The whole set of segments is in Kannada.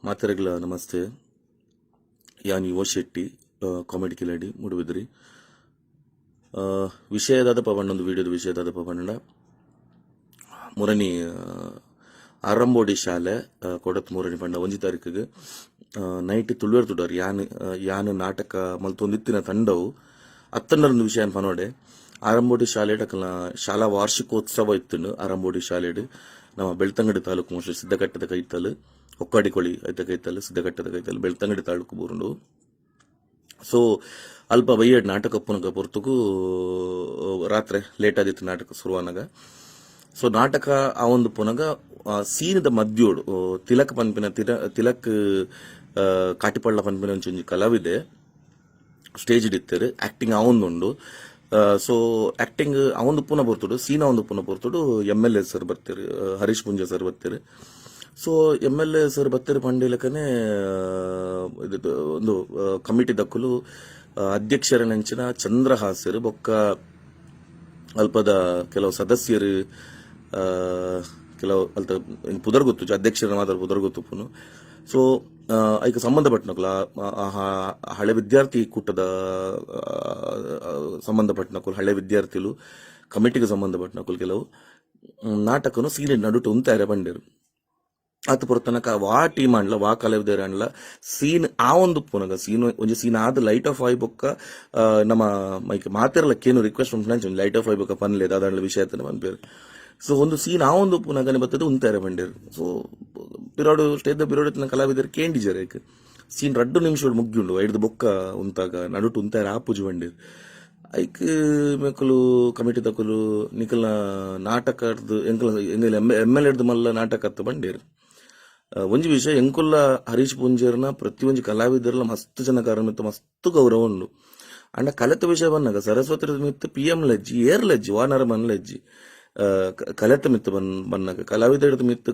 ಮಾತೆರೆಗ್ಲ ನಮಸ್ತೆ. ಯಾನ್ ಯುವ ಶೆಟ್ಟಿ, ಕಾಮಿಡಿ ಕಿಲಾಡಿ ಮೂಡುಬಿದ್ರಿ. ವಿಷಯದಾದ ಪವಣ್ಣೊಂದು ವಿಡಿಯೋದ ವಿಷಯದಾದ ಪವಣ್ಣ ಮುರನಿ ಆರಂಬೋಡಿ ಶಾಲೆ ಕೊಡತ್ ಮೂರನಿ ಪಂಡ 1 ತಾರೀಕಿಗೆ ನೈಟ್ ತುಳುವೇರ್ ತುಡಾರ್ ಯಾನ್ ನಾಟಕ ಮಲ್ತೊಂದಿತ್ತಿನ ತಂಡವು ಅತ್ತಂಡರೊಂದು ವಿಷಯ ಪನೋಡೆ ಆರಂಬೋಡಿ ಶಾಲೆ ಶಾಲಾ ವಾರ್ಷಿಕೋತ್ಸವ ಇತ್ತು. ಆರಂಬೋಡಿ ಶಾಲೆ ನಮ್ಮ ಬೆಳ್ತಂಗಡಿ ತಾಲೂಕು ಮೋಸ್ಟ್ಲಿ ಸಿದ್ದಘಟ್ಟದ ಕೈತಲ್ ಒಕ್ಕಾಡಿಕೊಳಿ ಐತ ಕೈತಲ್ ಸಿದ್ದಘಟ್ಟದ ಕೈತಲ್ ಬೆಳ್ತಂಗಡಿ ತಾಲೂಕು ಬೂರುಂಡು. ಸೊ ಅಲ್ಪ ಬೈಯಡ್ ನಾಟಕ ಪುನಗ ಪೊರ್ತುಕು ರಾತ್ರಿ ಲೇಟ್ ಆದಿತ್ತು ನಾಟಕ ಶುರುವಾನಾಗ. ಸೊ ನಾಟಕ ಆ ಒಂದು ಪುನಗ ಸೀನದ ಮಧ್ಯೋಡು ತಿಲಕ್ ಪನ್ಪಿನ ತಿಲಕ್ ಕಾಟಿಪಳ್ಳ ಪನ್ಪಿನ ಒಂಚೊಂಜಿ ಕಲಾವಿದೆ ಸ್ಟೇಜ್ ಇಡ್ತಾರೆ. ಆಕ್ಟಿಂಗ್ ಅವೊಂದುಂಡು. ಸೊ ಆಕ್ಟಿಂಗ್ ಅವೊಂದು ಪುನಃ ಬರ್ತಡು, ಸೀನ್ ಅವೊಂದು ಪುನಃ ಬರ್ತಡು. MLA ಸರ್ ಬರ್ತಾರೆ, ಹರೀಶ್ ಪುಂಜ ಸರ್ ಬರ್ತಾರೆ. ಸೊ MLA ಸರ್ ಬರ್ತಾರೆ ಪಂಡಿಲಕನೆ ಒಂದು ಕಮಿಟಿ ದಕ್ಕಲು ಅಧ್ಯಕ್ಷರ ನೆಂಚಿನ ಚಂದ್ರಹಾಸ್ಯರು ಬೊಕ್ಕ ಅಲ್ಪದ ಕೆಲವು ಸದಸ್ಯರು ಕೆಲವು ಅಲ್ತ ಪುದರ್ ಗೊತ್ತು ಅಧ್ಯಕ್ಷರ ಮಾತ್ರ ಪುದರ್ ಗೊತ್ತು. ಸೊ ಅದಕ್ಕೆ ಸಂಬಂಧಪಟ್ಟನಕುಲ ಹಳೆ ವಿದ್ಯಾರ್ಥಿ ಕೂಟದ ಸಂಬಂಧಪಟ್ಟನಕುಲು ಹಳೆ ವಿದ್ಯಾರ್ಥಿಗಳು ಕಮಿಟಿಗೆ ಸಂಬಂಧಪಟ್ಟನಕುಲು ಕೆಲವು ನಾಟಕನು ಸೀನ್ ನಡುಟು ಉಂತಾರೆ ಬಂದಿರು. ಅತ್ ಪುರತನಕ ವಾ ಟೀಮ್ ಅಂಡ್ಲ ವಾ ಕಲಾವಿದರ ಅಂಡ್ಲ ಸೀನ್ ಆ ಒಂದು ಪುನಗ ಸೀನ್ ಒಂಜಿ ಸೀನ್ ಆದ ಲೈಟ್ ಆಫ್ ಆಯ್ ಬೊಕ್ಕ ನಮ್ಮ ಮೈಕ್ ಮಾತಿರ್ಲಕ್ಕೇನು ರಿಕ್ವೆಸ್ಟ್ ಉಂಟು ಲೈಟ್ ಆಫ್ ಆಯ್ ಬೊಕ್ಕ ಪನ್ಲೇದ ಅದಂಡ್ಲ ವಿಷಯ ಪನ್ಪೇರು. ಸೊ ಒಂದು ಸೀನ್ ಆ ಒಂದು ಪುನಗನೆ ಬರ್ತದೆ ಉಂತಾರೆ ಬಂದಿರು. ಸೊ ಪಿರಾಡು ಸ್ಟೇಜ್ ಪಿರಾಡು ಕಲಾವಿದರು ಕೇಂಡಿಜರೇಕ್ ಸೀನ್ 2 ನಿಮಿಷ ಮುಗ್ಗಿಂಡು ಐದು ಬೊಕ್ಕ ಉಂತಾಗ ನಡುಟು ಉಂತಾರೆ ಆ ಪೂಜೆ ಬಂದಿರು. ಐಕ್ ಮೆಕ್ಕಲು ಕಮಿಟಿ ತಕುಲು ನಿಕಲ್ನ ನಾಟಕದ ಎಂಕಲ್ MLA ಮಲ್ಲ ನಾಟಕ ಬಂದಿರು. ಒಂಜಿ ವಿಷಯ ಎಂಕುಲ್ಲ ಹರೀಶ್ ಪುಂಜೇರ್ನ ಪ್ರತಿ ಒಂಜಿ ಕಲಾವಿದರ್ಲ ಮಸ್ತ್ ಜನ ಕಾರಣ ಮಸ್ತ್ ಗೌರವ ಉಂಡು. ಅಂಡ ಕಲೆತ ವಿಷಯ ಬಂದಾಗ ಸರಸ್ವತಿ ಮಿತ್ PM ಲಜ್ಜಿ ಏರ್ ಲಜ್ಜಿ ವಾನರ ಮನ್ ಲಜ್ಜಿ ಕಲೆತ ಮಿತ್ ಬಂದಾಗ ಕಲಾವಿದ ಮಿತ್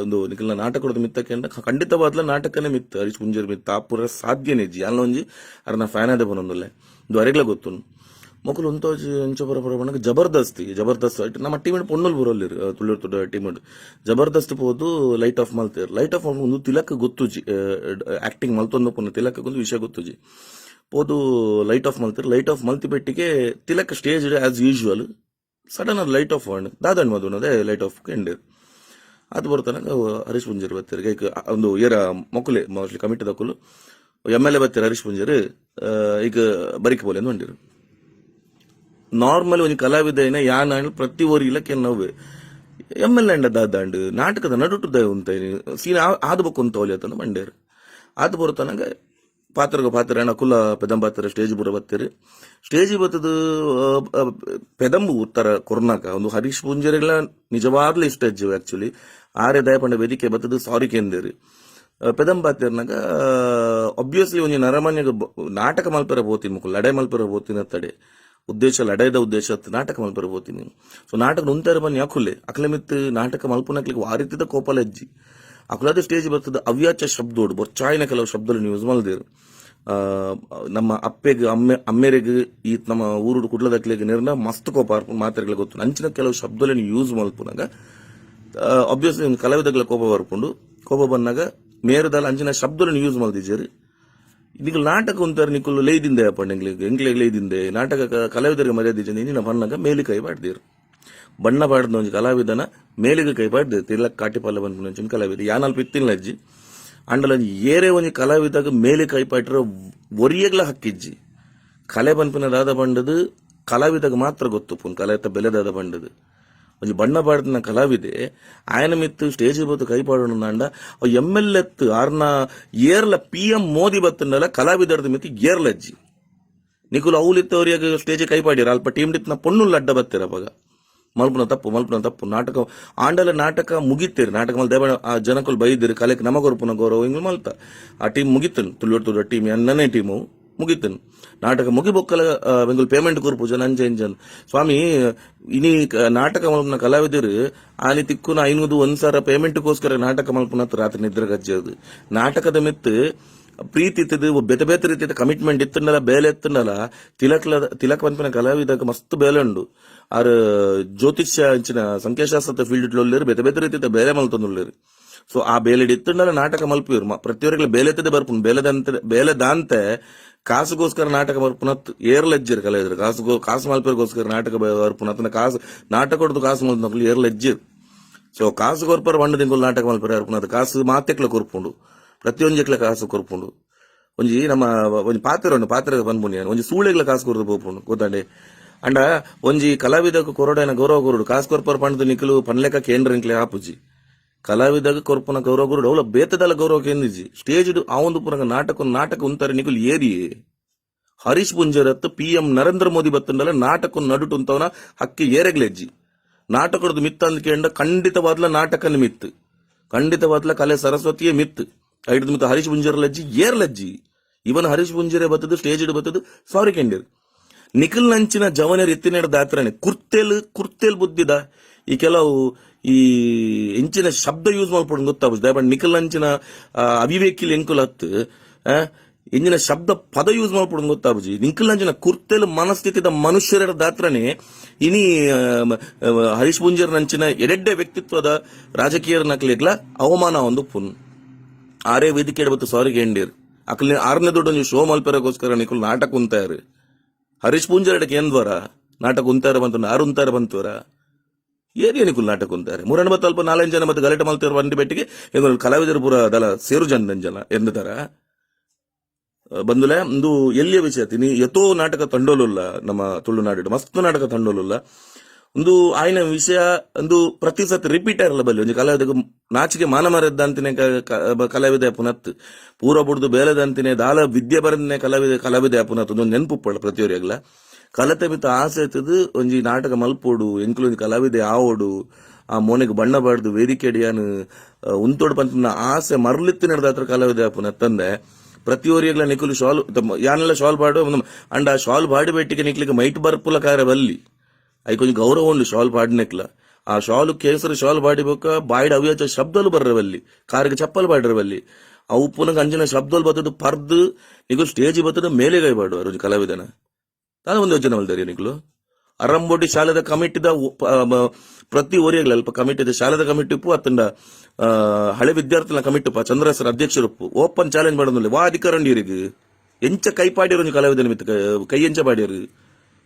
ಒಂದು ನಿಕಲ್ನ ನಾಟಕದ ಮಿತ್ತಕ್ಕೆ ಖಂಡಿತವಾದ್ಲ ನಾಟಕನೇ ಮಿತ್ ಹರೀಶ್ ಪುಂಜೇರ್ ಮಿತ್ ಆಪುರ ಸಾಧ್ಯನೇ ಇಜ್ಜಿ ಅಲ್ಲ ಒಂಜಿ ಅರ್ನ ಫ್ಯಾನ್ ಆದ ಬನ್ನೊಂದುಲ್ಲೆ ಇದು ಅರೆಗ್ಲ ಗೊತ್ತು ಮೊಕಲು ಉಂತೋಜಿ ಎಂಚೊಬ್ಬರ ಬರೋಣ ಜಬರ್ದಸ್ತ್ ನಮ್ಮ ಟೀಮ್ ಪೊಣ್ಣಲ್ ಬರೋಲ್ಲಿರು ತುಳು ಟೀಮ್ ಜಬರ್ದಸ್ತ್ ಪೋದು ಲೈಟ್ ಆಫ್ ಮಲ್ತೇರು. ಲೈಟ್ ಆಫ್ ಒಂದು ತಿಲಕ್ ಗೊತ್ತುಜಿ ಆಕ್ಟಿಂಗ್ ಮಲ್ತೊಂದು ಪುನಃ ತಿಲಕ್ ಒಂದು ವಿಷಯ ಗೊತ್ತುಜಿ ಪೋದು ಲೈಟ್ ಆಫ್ ಮಲ್ತೇರು. ಲೈಟ್ ಆಫ್ ಮಲ್ತಿ ಬೆಟ್ಟಿಗೆ Tilak stage as usual sudden ಅದು ಲೈಟ್ ಆಫ್ ಮಾಡಿ ದಾದಣ್ಣ ಮದುನದೇ ಲೈಟ್ ಆಫ್ ಎಂಡೇರು. ಅದು ಬರ್ತಾನಾಗ ಹರೀಶ್ ಪುಂಜೇರ್ ಬರ್ತಾರೆ ಈಗ ಒಂದು ಏರ ಮೊಕಲೆ ಮೋಸ್ಟ್ಲಿ ಕಮಿಟಿ ದಕ್ಕಲು MLA ಬರ್ತಾರೆ ಹರೀಶ್ ಪುಂಜೇರ್ ಈಗ ಬರಿಕೆ ಬೋಲೆ ಅಂದಿರು. ನಾರ್ಮಲ್ ಒಂದು ಕಲಾವಿದ ಯಾನ್ ಪ್ರತಿ ಓರಿಲಕ್ಕೆ ನಾವು MLA ಅಂಡ ದಾದಂಡು ನಾಟಕದ ನಡುಟು ದಯ ಉಂತ ಸೀನ್ ಆದ ಬೊಕ್ಕ ಉಂತ ಒಲಿ ಆತಂದು ಮಂಡ್ಯರು. ಅದು ಬರುತ್ತಾನಾಗ ಪಾತ್ರ ಕುಲ ಪೆದಂಬಾತರ ಸ್ಟೇಜ್ ಬುರ ಬತ್ತೇರು. ಸ್ಟೇಜ್ ಬತ್ತದು ಪೆದಂಬು ಉತ್ತರ ಕೊರ್ನಾಕ ಒಂದು ಹರೀಶ್ ಪುಂಜರೆಲ್ಲ ನಿಜವಾಗ್ಲೂ ಇಷ್ಟ ಇಜ್ಜು ಆಕ್ಚುಲಿ ಆರೆ ದಯಪಂಡ ವೇದಿಕೆ ಬತ್ತದು ಸಾರಿ ಕೇಂದೇರು ಪೆದಂಬಾತಿರ್ನಾಗ ಒಬ್ವಿಯಸ್ಲಿ ಒಂಜಿ ನರಮನ್ಯಗ ನಾಟಕ ಮಲ್ಪೆರ ಬೋತೀನಿ ಮುಕ್ಕು ಲಡೆ ಮಲ್ಪೆರ ಬೋತಿನ ತಡೆ ಉದ್ದೇಶ ಲಡೆದ ಉದ್ದೇಶ ನಾಟಕ ಮಲ್ಪೆರ ಬೋತೀನಿ. ಸೊ ನಾಟಕ ನುಂತಾರೆ ಬನ್ನಿ ಅಕುಲೆ ಅಕ್ಲೆ ಮಿತ್ ನಾಟಕ ಮಲ್ಪುನಕ್ಲಿಗೆ ವಾರಿತಿದ ಕೋಪಲ ಇಜ್ಜಿ ಅಕುಲಾದ ಸ್ಟೇಜ್ ಬರ್ತದೆ ಅವ್ಯಾಚ ಶಬ್ದೋಡು ಬೊಚ್ಚಾಯಿನ ಕೆಲವು ಶಬ್ದಗಳು ಯೂಸ್ ಮಾಡಿದೇರು. ನಮ್ಮ ಅಪ್ಪೆಗೆ ಅಮ್ಮೆರೆಗೆ ಈ ನಮ್ಮ ಊರು ಕುಡ್ಲದಕ್ಲಿಗೆ ನಿರ್ನ ಮಸ್ತ್ ಕೋಪ ಮಾತಾಡ್ಲಿಕ್ಕೆ ಗೊತ್ತು ಅಂಚಿನ ಕೆಲವು ಶಬ್ದಗಳನ್ನು ಯೂಸ್ ಮಲ್ಪುನಾಗ ಆಬ್ವಿಯಸ್ಲಿ ಕಲಾವಿದಗಳ ಕೋಪ ಬರ್ಕೊಂಡು ಕೋಪ ಬಂದಾಗ ಮೇರದಲ್ಲಿ ಅಂಚಿನ ಶಬ್ದಗಳನ್ನು ಯೂಸ್ ಮಾಡ್ದಿದ್ದೀರಿ. ನಿಖಲ್ ನಾಟಕ ಉಂತಾರೆ ನಿಖಲು ಲೈದಿಂದೆ ಅಪ್ಪ ಎಂಗ್ಲಿಗೆ ಲೈದಿಂದೆ ನಾಟಕ ಕಲಾವಿದರಿಗೆ ಮರ್ಯಾದೆ ಇಂಚಿನ ಬಣ್ಣಗ ಮೇಲಿ ಕೈ ಬಾಡ್ದಿರು ಬಣ್ಣ ಬಾಡ್ದ ಒಂಜಿ ಕಲಾವಿದನ ಮೇಲಿಗೆ ಕೈ ಬಾಡ್ದೆ ತಿರ್ಲಕ್ ಕಾಟಿಪಾಲ ಬಂದ ಕಲಾವಿದ ಯಾನಲ್ಲಿ ಪಿತ್ತಿನ ಅಜ್ಜಿ ಅಂಡಲ ಏರೇ ಒಂಜಿ ಕಲಾವಿದಾಗ ಮೇಲೆ ಕೈ ಪಾಟ್ರ ಒರಿಯಗ್ಲ ಹಕ್ಕಿಜ್ಜಿ ಕಲೆ ಪನ್ಪಿನ ದಾದ ಬಂಡದು ಕಲಾವಿದಾಗ ಮಾತ್ರ ಗೊತ್ತು ಪುನ್ ಕಲೆತ ಬೆಲೆದಾದ ಬಂಡದು ಒಂಜಿ ಬಣ್ಣ ಬಾಡ್ದನ ಕಲಾವಿದೆ ಆಯನ ಮಿತ್ತು ಸ್ಟೇಜ್ ಬತ್ತು ಕೈ ಪಾಡೋಣ ಅಂಡ MLA ಆರ್ನ ಏರ್ಲ PM ಮೋದಿ ಬತ್ತಂಡಲ ಕಲಾವಿದರ್ದ ಮಿತ್ತು ಏರ್ಲಜ್ಜಿ ನಿಕುಲು ಅವಲಿತ್ತವರಿಯಾಗ ಸ್ಟೇಜ್ ಕೈ ಪಾಡ್ಯಾರ ಅಲ್ಪ ಟೀಮ್ ಡಿತ್ನ ಪೊಣ್ಣುಲ್ಲ ಅಡ್ಡ ಬತ್ತೀರ ಅವಾಗ ಮಲ್ಪುನ ತಪ್ಪು ನಾಟಕ ಆಂಡಲ ನಾಟಕ ಮುಗಿತೇರಿ ನಾಟಕ ಮಲ್ ದೇವ ಆ ಜನಕುಲು ಬೈದಿರಿ ಕಲೆಕ್ ನಮಗೊರ್ಪುನ ಗೌರವ ಹಿಂಗ್ ಮಲ್ತ ಆ ಟೀಮ್ ಮುಗಿತನು ತುಳು ಟೀಮ್ ಎನ್ನನೇ ಟೀಮು ಮುಗಿತನು ನಾಟಕ ಮುಗಿಬೊಕ್ಕಲ ಬೆಂಗಲ್ ಪೇಮೆಂಟ್ ಕೊರ್ಪು ಜನ ಅಂಜನ್ ಸ್ವಾಮಿ ಇನಿ ನಾಟಕ ಮಲ್ಪನ ಕಲಾವಿದರು ಆನಿ ತಿಕ್ಕುನ 501,000 ಪೇಮೆಂಟ್ಗೋಸ್ಕರ ನಾಟಕ ಮಲ್ಪನ ರಾತ್ರಿ ನಿದ್ರೆ ಗಜ್ಜದು ನಾಟಕದ ಮಿತ್ ಪ್ರೀತಿ ಇತ್ತದು ಬೇತೆ ಬೇತೆ ರೀತಿಯ ಕಮಿಟ್ಮೆಂಟ್ ಇತ್ತಂಡಲ ಬೇಲೆ ಎತ್ತಂಡಲ ತಿಲಕ್ ಪನ್ಪಿನ ಕಲಾವಿದಾಗ ಮಸ್ತ್ ಬೇಲೆ ಉಂಡು ಆರ್ ಜ್ಯೋತಿಷ್ಯ ಇಂಚಿನ ಸಂಖ್ಯಾಶಾಸ್ತ್ರ ಫೀಲ್ಡ್ ಬೇತೆ ಬೇತೆ ರೀತಿಯ ಬೇರೆ ಮಲ್ತೊಂದುಲ್ಲೇರು ಸೊ ಆ ಬೇಲೆಡ್ ಇತ್ತಂಡಲ್ಲ ನಾಟಕ ಮಲ್ಪಿವ್ರು ಪ್ರತಿಯೊರಿಗೆ ಬೇಲೆತ್ತದೇ ಬರ್ಪುನು ಬೇಲೆದಂತೆ ಕಾಸುಗೋಸ್ಕರ ನಾಟಕ ಬರ್ಪುನತ್ ಏರ್ಲೆಜ್ಜಿರ್ ಕಲೆಯಿದ್ರು ಕಾಸು ಮಲ್ಪಿರ್ಗೋಸ್ಕರ ನಾಟಕ ಬರ್ಪುನತ್ ಕಾಸು ನಾಟಕ ಹೊಡೆದು ಕಾಸು ಮಲ್ಪು ಏರ್ಲೆಜ್ಜಿರ್ ಸೊ ಕಾಸು ಕೊರ್ಪರ ಬಂಡದಿಂಗುಲ್ ನಾಟಕ ಮಲ್ಪರ ಬರ್ಪುನತ್ ಕಾಸು ಮಾತೆಕ್ಲ ಕೊರ್ಪುಂಡು ಪ್ರತಿಯೊಂಜೆಕ್ಲ ಕಾಸು ಕೊರ್ಪುಂಡು ಒಂಜಿ ನಮ್ಮ ಒಂಜಿ ಪಾತ್ರ ಬಂದ್ಪುನಿ ಒಂಜಿ ಸೂಳೆಗ್ಲ ಕಾಸು ಕೊರ್ದು ಪೋಪುಂಡು ಗೊತ್ತಾಂಡೆ ಅಂಡ ಒಂಜಿ ಕಲಾವಿದಕ್ಕೆ ಕೊರಡೈನ ಗೌರವ ಕೊರುಡು ಕಾಸು ಕೊರ್ಪರ ಪಂಡದು ನಿಖಲು ಪನ್ಲೆಕ್ಕ ಕೇಂದ್ರನ್ಕ್ಲೆ ಆಪುಜಿ ಕಲಾವಿದಾಗ ಕೊರ್ಪನ ಗೌರವ ಕೊರುಡು ಅವಳ ಬೇತದಲ್ಲ ಗೌರವ ಕೇಂದ್ರಿಜಿ ಸ್ಟೇಜ್ ಆವೊಂದು ಪುರಂಗ ನಾಟಕ ಉಂತಾರೆ ನಿಖಲು ಏರಿ ಹರೀಶ್ ಪುಂಜರತ್ PM ನರೇಂದ್ರ ಮೋದಿ ಬತ್ತಂಡಲ್ಲ ನಾಟಕ ನಡುಟು ಉಂತವನ ಹಕ್ಕಿ ಏರೆಗ್ಲೆಜ್ಜಿ ನಾಟಕದ ಮಿತ್ತ ಅಂದ್ ಕೇಂಡ ಖಂಡಿತವಾದ್ಲ ನಾಟಕನ ಮಿತ್ತು ಖಂಡಿತವಾದ್ಲ ಕಲೆ ಸರಸ್ವತಿಯೇ ಮಿತ್ತು ಐದು ಮಿತ್ತ ಹರೀಶ್ ಪುಂಜರಲಜ್ಜಿ ಏರ್ಲಜ್ಜಿ ಇವನ್ ಹರೀಶ್ ಪುಂಜರೆ ಬತ್ತದು ಸ್ಟೇಜ್ ಬತ್ತದು ಸಾರಿ ಕೆಂಡಿರ್ ನಿಖಿಲ್ ನಂಚಿನ ಜವನರ್ ಎತ್ತಿನ ದಾತ್ರನೆ ಕುರ್ತೇಲ್ ಬುದ್ಧಿದ ಈ ಕೆಲವು ಈ ಎಂಚಿನ ಶಬ್ದ ಯೂಸ್ ಮಾಡ್ಕೊಂಡು ಗೊತ್ತಾಗ ಬಟ್ ನಿಖಿಲ್ ನಂಚಿನ ಅವಿವೇಕಿಲ್ ಎಂಕುಲ್ ಹತ್ತು ಎಂಜಿನ ಶಬ್ದ ಪದ ಯೂಸ್ ಮಾಡ್ಕೊಂಡು ಗೊತ್ತಾಬುಜಿ ನಿಖಿಲ್ ನಂಚಿನ ಕುರ್ತೇಲ್ ಮನಸ್ಥಿತಿದ ಮನುಷ್ಯರ ದಾತ್ರನೆ ಇನಿ ಹರೀಶ್ ಪುಂಜರ್ ನಂಚಿನ ಎರಡ್ಡೆ ವ್ಯಕ್ತಿತ್ವದ ರಾಜಕೀಯ ನಕಲಿಗ್ಲ ಅವಮಾನ ಒಂದು ಪುನ್ ಆರೇ ವೇದಿಕೆ ಬತ್ತು ಸಾರಿ ಕೇಂಡಿರ್ ಅಕ್ಲಿ 6ನೇ ದೊಡ್ಡ ಶೋ ಮಲ್ಪೆರಗೋಸ್ಕರ ನಿಖಿಲ್ ನಾಟಕ ಉಂತಾರು ಹರೀಶ್ ಪೂಂಜರಡಕ್ಕೆ ಏನ್ ದ್ವಾರ ನಾಟಕ ಉಂತಾರ ಬಂತು 6 ಉಂತಾರ ಬಂತವರ ಏನಿಕುಲ್ ನಾಟಕ ಉಂತಾರೆ 380 ಅಲ್ಪ 4 ಜನ ಮತ್ತೆ ಗಲಾಟೆ ಮಲ್ತಿರೋ ಬಂಡಿ ಬೆಟ್ಟಿಗೆ ಕಲಾವಿದರು ಪೂರ ದಲ ಸೇರು ಜನ ಎಂದತಾರ ಬಂದುಲೆ ಒಂದು ಎಲ್ಲಿಯ ವಿಷಯ ತಿನಿ ಎತ್ತೋ ನಾಟಕ ತಂಡೋಲುಲ್ಲ ನಮ್ಮ ತುಳುನಾಡು ಮಸ್ತ್ ನಾಟಕ ತಂಡೋಲುಲ್ಲ ಒಂದು ಆಯ್ನ ವಿಷಯ ಒಂದು ಪ್ರತಿ ಸತಿ ರಿಪೀಟ್ ಇರಲ್ಲ ಬಲ್ಲಿ ಒಂದು ಕಲಾವಿದ ನಾಚಿಕೆ ಮಾನ ಮರದಂತಿನೇ ಕಲಾವಿದ ಪುನತ್ ಪೂರ ಬುಡ್ದು ಬೇಲದಂತಿನೇ ದಾಲ ವಿದ್ಯೆ ಬರದನೆ ಕಲಾವಿದ ಪುನತ್ ಒಂದು ನೆನಪುಪ್ಪಳ ಪ್ರತಿಯೊರಿಯಾಗಲ ಕಲತೆ ಮಿತ್ತ ಆಸೆ ಎತ್ತದು ಒಂಜಿ ನಾಟಕ ಮಲ್ಪೋಡು ಎಂಕ್ಲು ಕಲಾವಿದೆ ಆವೋಡು ಆ ಮೋನೆಗೆ ಬಣ್ಣ ಬಾಡ್ದು ವೇದಿಕೆ ಅಡಿಯಾನು ಉಂತೋಡು ಪಂತ ಆಸೆ ಮರಲಿತ್ತು ನಡೆದಾತ್ರ ಕಲಾವಿದ ಪುನತ್ತಂದೆ ಪ್ರತಿಯೊರಿಯಾಗಲ ನಿಖಲು ಶಾಲ್ ಯಾನೆಲ್ಲ ಶಾಲ್ ಬಾಡು ಅಂಡ್ ಆ ಶಾಲ್ ಬಾಡಿ ಬೆಟ್ಟಿಗೆ ನಿಕ್ಲಿಕ್ಕೆ ಮೈಟ್ ಬರ್ಪುಲ ಕಾರ್ಯ ಬಲ್ಲಿ ಅයි కొంచెం గౌరవం ఉండు షాల్ పాడినట్ల ఆ షాలు కేసరి షాల్ పాడిపోక బాయిడ్ అవ్యాచ శబ్దాలు బర్రవల్లి కారికి చెప్పలు పాడరవల్లి ఆ ఉప్పున కంచిన శబ్దాలు బతుడు పర్దు నీకు స్టేజ్ బతుడు ಮೇಲೆಗೈ ಬಾಡು ಆ రోజు ಕಲಾವಿದನ ತಾನು ಒಂದು ಯೋಚನೆ ಮಾಡ್ತಾರೆ ನಿಖಲು ಅರಂಬೋಟಿ ಶಾಲೆದ ಕಮಿಟಿದ ಪ್ರತಿ ಓರಿಯಾಗಲ ಅಲ್ಪ ಕಮಿಟಿದ ಶಾಲೆದ ಕಮಿಟಿ ಉಪ್ಪು ಅತ್ತಂಡ ಹಳೆ ವಿದ್ಯಾರ್ಥಿಗಳ ಕಮಿಟಿ ಉಪ್ಪ ಚಂದ್ರಸರ ಅಧ್ಯಕ್ಷರುಪ್ಪು ಓಪನ್ ಚಾಲೆಂಜ್ ಮಾಡೋದಿಲ್ಲ ವಾ ಅಧಿಕಾರಂಡಿಯರಿಗೆ ಎಂಚ ಕೈ ಪಾಡಿರೋ ಕಲಾವಿದನ ಮಿತ್ತ ಕೈ ಎಂಚ ಪಾಡಿಯರು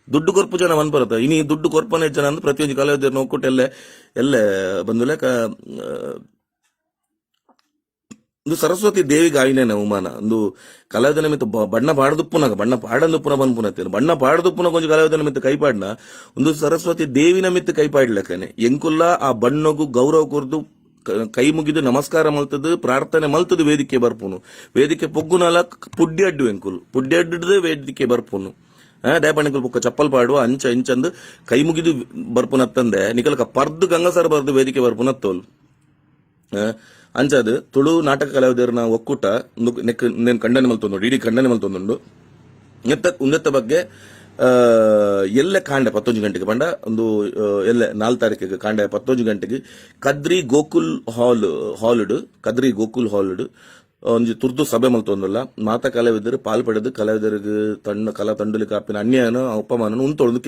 ದುಡ್ಡು ಕೊರ್ಪು ಜನ ಮನ್ ಬರುತ್ತೆ ಇನಿ ದುಡ್ಡು ಕೊರ್ಪನೆ ಜನ ಅಂದ್ರೆ ಪ್ರತಿಯೊಂದು ಕಲಾವಿದರು ನೋಡ್ಕೊಟ್ಟು ಎಲ್ಲ ಬಂದುಲೆ ಒಂದು ಸರಸ್ವತಿ ದೇವಿಗೆ ಆಯ್ನೇನ ಅವಮಾನ ಒಂದು ಕಲಾವಿದನ ಮಿತ್ತ ಬಣ್ಣ ಪಾಡದುಪ್ಪುನಾಗ ಬಣ್ಣ ಪಾಡಂದುಪ್ಪುನ ಬಂದ್ಪುನತ್ತೇನು ಬಣ್ಣ ಪಾಡದುಪ್ಪುನ ಕೊಂಚ ಕಲಾವಿದನ ಮಿತ್ತ ಕೈಪಾಡ್ನ ಒಂದು ಸರಸ್ವತಿ ದೇವಿನ ಮಿತ್ತ ಕೈಪಾಡ್ಲಕ್ಕನೆ ಎಂಕುಲ್ಲ ಆ ಬಣ್ಣಗೂ ಗೌರವ ಕೊರ್ದು ಕೈ ಮುಗಿದು ನಮಸ್ಕಾರ ಮಲ್ತದ್ದು ಪ್ರಾರ್ಥನೆ ಮಲ್ತದ್ದು ವೇದಿಕೆ ಬರ್ಪುನು ವೇದಿಕೆ ಪೊಗ್ಗುನಲ ಪುಡ್ಡಿ ಅಡ್ಡು ವೇದಿಕೆ ಬರ್ಪುನು ದಯಪಣಿಕಲ್ ಬುಕ್ಕ ಚಪ್ಪಲ್ ಪಾಡುವ ಅಂಚ ಇಂಚಂದು ಕೈ ಮುಗಿದು ಬರ್ಪುನತ್ತಂದೆ ನಿಕಲ್ಕ ಪರ್ದು ಗಂಗಸರ ಬರ್ದು ವೇದಿಕೆ ಬರ್ಪುನತ್ತೋಲ್ ಅಂಚದು ತುಳು ನಾಟಕ ಕಲಾವಿದರನ ಒಕ್ಕೂಟ నేను ಖಂಡನೆ ಮಲ್ತೊಂದು ಇಡೀ ಖಂಡನೆ ಮಲ್ತೊಂದುಂಡು ಉಂದೆತ್ತ ಬಗ್ಗೆ ಎಲ್ಲೆ ಕಾಂಡೆ 11 ಗಂಟೆಗೆ ಬಂಡ ಒಂದು ಎಲ್ಲೆ 4 ತಾರೀಕಿಗೆ ಕಾಂಡೆ 11 ಗಂಟೆಗೆ ಕದ್ರಿ ಗೋಕುಲ್ ಹಾಲ್ ಒಂಜಿ ತುರ್ತು ಸಭೆ ಮಲ್ತೊಂದುಲ್ಲ ಮಾತ ಕಲಾವಿದರು ಪಾಲ್ಪಡೆದು ಕಲಾವಿದರಿಗೆ ಕಲಾ ತಂಡಲಿ ಕಾಪಿನ ಅನ್ಯಾಯನ ಅಪಮಾನ ಉಂತೊಂದು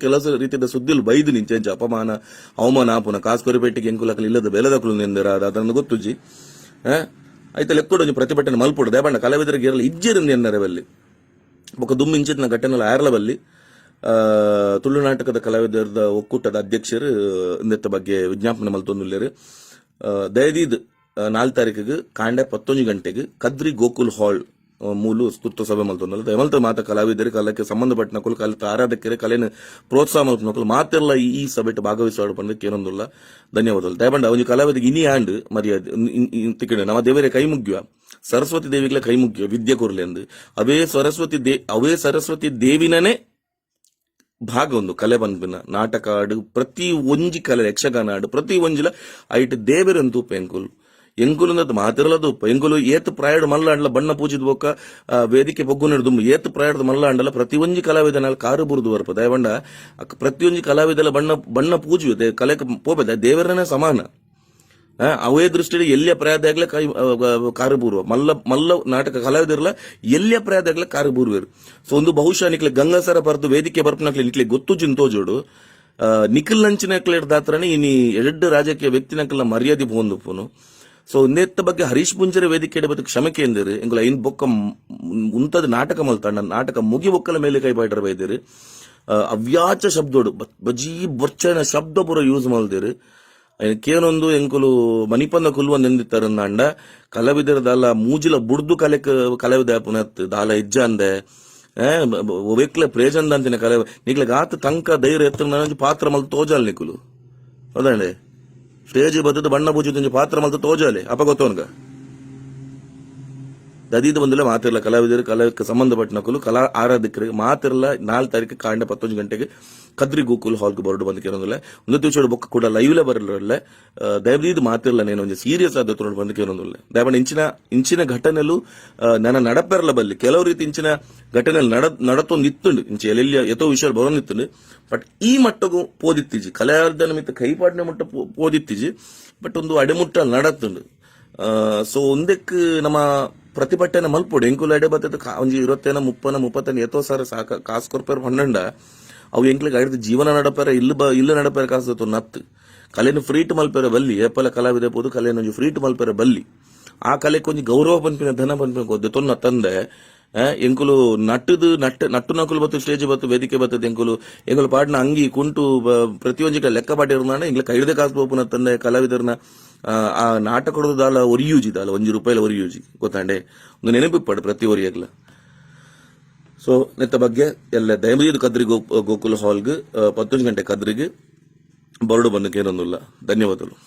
ಕೆಲಸ ರೀತಿಯ ಸುದ್ದಿಲು ಬೈದು ನಿಂಚೆಂಚ ಅಪಮಾನ ಅವಮಾನ ಆಪುನ ಕಾಸ್ಕೊರಿಪೇಟೆಗೆ ಎಂಕುಲಕಲು ಇಲ್ಲದ ಬೆಲೆದಕಲು ನಿಂದಿರ ಅದನ್ನು ಗೊತ್ತುಜಿ ಆಯ್ತು ಲೆಕ್ಕೊಡು ಪ್ರತಿಭಟನೆ ಮಲ್ಪುಡು ದೇಬಣ್ಣ ಕಲಾವಿದರಿಗೆ ಇರಲ್ಲ ಇಜ್ಜಿರಿಂದ ಎನ್ನರವಲ್ಲಿ ಬೊಕ್ಕ ದುಮ್ಮಿಂಚಿನ ಘಟನೆ ಆರ್ಲವಲ್ಲಿ ತುಳು ನಾಟಕದ ಕಲಾವಿದರ ಒಕ್ಕೂಟದ ಅಧ್ಯಕ್ಷರು ಇಂದೆತ್ತ ಬಗ್ಗೆ ವಿಜ್ಞಾಪನೆ ಮಲ್ತೊಂದುಲ್ಲೇರು ದಯದೀದ್ 4 ತಾರೀಕಿಗೆ ಕಾಂಡೆ 11 ಗಂಟೆಗೆ ಕದ್ರಿ ಗೋಕುಲ್ ಹಾಲ್ ಮೂಲು ತುರ್ತು ಸಭೆ ಮಲ್ತೊಂದಲ್ಲ ದಯಮಲ್ತ ಮಾತ ಕಲಾವಿದರು ಕಲಕ್ಕೆ ಸಂಬಂಧಪಟ್ಟ ನಕಲು ಕಲಿತ ಆರಾಧಕರು ಕಲೆನ ಪ್ರೋತ್ಸಾಹ ಮಲ್ಪನಕಲು ಮಾತೆಲ್ಲ ಈ ಸಭೆಟ್ ಭಾಗವಹಿಸುವ ಪಂಡಕ್ಕೆ ಏನೊಂದಿಲ್ಲ ಧನ್ಯವಾದಗಳು ದಯಬಂಡ ಒಂದು ಕಲಾವಿದರಿಗೆ ಇನಿ ಆಂಡ್ ಮರ್ಯಾದೆ ತಿಕ್ಕಡೆ ನಮ್ಮ ದೇವರೇ ಕೈ ಮುಗ್ಯುವ ಸರಸ್ವತಿ ದೇವಿಗಳ ಕೈ ಮುಗ್ಯುವ ವಿದ್ಯೆ ಕೊರ್ಲೆ ಅಂದು ಅವೇ ಸರಸ್ವತಿ ದೇವಿನೇ ಭಾಗ ಒಂದು ಕಲೆ ಬಂದ್ಬಿನ ನಾಟಕ ಆಡು ಪ್ರತಿ ಒಂಜಿ ಕಲೆ ಯಕ್ಷಗಾನ ಆಡು ಪ್ರತಿ ಒಂಜಿಲ ಐಟ್ ದೇವರಂತೂ ಎಂಕುಲು ಮಾತಿರಲದು ಎಂಕುಲು ಏತ್ ಪ್ರಾಯಡ್ ಮಲ್ಲ ಅಂಡಲ ಬಣ್ಣ ಪೂಜಿದ ಬೊಕ್ಕ ವೇದಿಕೆ ಪೊಗ್ಗುನಡು ದುಮ್ಮು ಏತ್ ಪ್ರಾಯಡ್ ಮಲ್ಲ ಅಂಡಲ ಪ್ರತಿ ಒಂಜಿ ಕಲಾವಿದನ ಕಾರು ಬುರುದು ಬರ್ಪ ದಯವಂಡ ಪ್ರತಿಯೊಂಜಿ ಕಲಾವಿದಲ ಬಣ್ಣ ಪೂಜುವೆ ಕಲೆಗೆ ಪೋಪೆ ದೇವರನೇ ಸಮಾನ ಅವೇ ದೃಷ್ಟಿಯಲ್ಲಿ ಎಲ್ಲಿಯ ಪ್ರಾಯದಾಗ್ಲೇ ಕಾರು ಬೂರ್ವ ಮಲ್ಲ ನಾಟಕ ಕಲಾವಿದರಲ್ಲ ಎಲ್ಲಿಯ ಪ್ರಾಯದಾಗ್ಲೇ ಕಾರು ಬೂರ್ವೇರು ಸೊ ಒಂದು ಬಹುಶಃ ನಿಕ್ಲೆ ಗಂಗಸರ ಬರ್ದು ವೇದಿಕೆ ಬರ್ಪನಕ್ಲೆ ನಿಕ್ಲೆ ಗೊತ್ತು ಜಿಂತೋಜೋಡು ನಿಖಿಲ್ ನಂಚಿನಕ್ಲೆ ದಾತ್ರನೇ ಇನಿ ಎರಡು ರಾಜಕೀಯ ವ್ಯಕ್ತಿನಕ್ಲ ಮರ್ಯಾದೆ ಪೋಂದು ಪೋನು ಸೊ ಇಂದೆತ್ತ ಬಗ್ಗೆ ಹರೀಶ್ ಪುಂಜರೆ ವೇದಿಕೆ ಬತ್ತು ಕ್ಷಮೆ ಕೇಂದಿರು ಎಂಗುಲ ಐನ್ ಬೊಕ್ಕ ಉಂತದ ನಾಟಕ ಮಲ್ತಾಂಡ ನಾಟಕ ಮುಗಿ ಬೊಕ್ಕಲ ಮೇಲೆ ಕೈ ಪಾಯ್ಟರ್ ಬೈದಿರು ಅವ್ಯಾಚ ಶಬ್ದೋಡು ಬಜಿ ಬೊಚ್ಚನ ಶಬ್ದ ಪೂರ ಯೂಸ್ ಮಲ್ದಿರು ಕೇನೊಂದು ಎಂಕುಲು ಮನಿಪಂದ ಕುಲ್ವಂದ ಎಂದಿತ್ತಾರಂದಾಂಡ ಕಲಾವಿದರ ದಾಲ ಮೂಜಿಲ ಬುಡ್ದು ಕಲಾವಿದ ಪುನತ್ ದಾಲ ಇಜ್ಜ ಅಂದೆ ಒವೆಕ್ಲೆ ಪ್ರೇಜಂದ ಅಂತಿನ ಕಲೆ ನಿಕ್ಲೆ ಗಾತ ತಂಕ ಧೈರ್ಯ ಎತ್ತ ಪಾತ್ರ ಮಲ್ ತೋಜಾಲ್ ನಿಕುಲು ಹೌದಂಡೆ ಸ್ಟೇಜ್ ಬತ್ತದ ಬಣ್ಣ ಪೂಜೆ ಪಾತ್ರ ಮಲ್ತ ತೋಜಾಲೆ ಅಪ್ಪ ಗೊತ್ತವನ್ಗ ದದೀದ ಬಂದಿಲ್ಲ ಮಾತಿರಲ್ಲ ಕಲಾವಿದರು ಕಲಾಕ್ಕೆ ಸಂಬಂಧಪಟ್ಟ ನಕಲು ಕಲಾ ಆರಾಧಕರಿಗೆ ಮಾತಿರಲ್ಲ 4 ತಾರೀಕು ಕಾಂಡ 11 ಗಂಟೆಗೆ ಕದ್ರಿ ಗೋಕುಲ್ ಹಾಲ್ಗೆ ಬರೋಡು ಬಂದು ಕೇಳೋದಿಲ್ಲ ಒಂದು ತಿಳ್ಸೋಡು ಬೊಕ್ಕ ಕೂಡ ಲೈವ್ಲೆ ಬರಲ್ಲ ದಯವಿದು ಮಾತಿರಲ್ಲ ನೇನು ಒಂದು ಸೀರಿಯಸ್ ಆದ ತೊಗೊಂಡು ಬಂದು ಕೇಳೋದಿಲ್ಲ ದಯವಿಟ್ಟು ಇಂಚಿನ ಘಟನೆಲು ನನ್ನ ನಡಪೆರಲ್ಲ ಬಲ್ಲಿ ಕೆಲವು ರೀತಿ ಇಂಚಿನ ಘಟನೆಯಲ್ಲಿ ನಡತೊಂದು ಇತ್ತುಂಡು ಇಂಚ ಎಲ್ಲೆಲ್ಲಿ ಎತ್ತೋ ವಿಷಯ ಬರೋನಿತ್ತುಂಡು ಬಟ್ ಈ ಮಟ್ಟಗೂ ಪೋದಿತ್ತಿಜಿ ಕಲಾವಿದ ಮಿತ್ತ ಕೈಪಾಡಿನ ಮಟ್ಟ ಪೋದಿತ್ತಿಜಿ ಬಟ್ ಒಂದು ಅಡೆಮುಟ್ಟ ನಡತ್ತುಂಡು ಸೊ ಒಂದಕ್ಕೆ ನಮ್ಮ ಪ್ರತಿಭಟನೆ ಮಲ್ಪೋಡು ಎಂಕುಲು ಅಡೆ ಬತ್ತದ ಒಂಜಿ 20-30-30 ಎತ್ತೋ ಸಾರ ಸಾಕ ಕಾಸು ಕೊರ್ಪೇರ್ ಹೊಂಡಂಡ ಅವು ಎಂಕ್ಲಿಗೆ ಆಡಿದ ಜೀವನ ನಡಪೇರ ಇಲ್ಲ ನಡಪೇರ ಕಾಸು ನತ್ತು ಕಲೆನು ಫ್ರೀಟ್ ಮಲ್ಪೇರ ಬಲ್ಲಿ ಏಪಲ ಕಲಾವಿದ ಪೋದು ಕಲೆನ ಒಂಜಿ ಫ್ರೀಟ್ ಮಲ್ಪೇರ ಬಲ್ಲಿ ಆ ಕಲೆಗೆ ಒಂಜಿ ಗೌರವ ಪನ್ಪಿನ ಧನ ಪನ್ಪಿನ ಗೊತ್ತೆ ತೊನ್ನ ತಂದೆ ಎಂಕುಲು ನಟ್ಟು ನಕುಲು ಬತ್ತು ಸ್ಟೇಜ್ ಬತ್ತು ವೇದಿಕೆ ಬತ್ತದ ಎಂಕುಲು ಪಾಡ್ನ ಅಂಗಿ ಕುಂಟು ಪ್ರತಿಯೊಂಜಿಟ ಲೆಕ್ಕ ಪಾಟಿರ್ನಾಡ ಇಂಗ್ಲ ಕೈಡೆ ಕಾಸು ಪೋಪುನ ತಂದೆ ಕಲಾವಿದರ್ನ ಆ ನಾಟಕ ಕೊಡೋದಾಲ ಒರಿಯೂಜಿದಾಲ ₹1 ಒರಿಯೂಜಿ ಗೊತ್ತಾಂಡೆ ಒಂದು ನೆನಪಿಪ್ಪಡು ಪ್ರತಿ ಒರಿಯಾಗ್ಲ ಸೊ ನೆತ್ತ ಬಗ್ಗೆ ಎಲ್ಲ ದಯವಿದು ಕದ್ರಿ ಗೋಕುಲ್ ಹಾಲ್ಗೆ 11 ಗಂಟೆ ಕದ್ರಿಗೆ ಬರಡು ಬಂದು ಕೇಳೊಂದಿಲ್ಲ ಧನ್ಯವಾದಗಳು.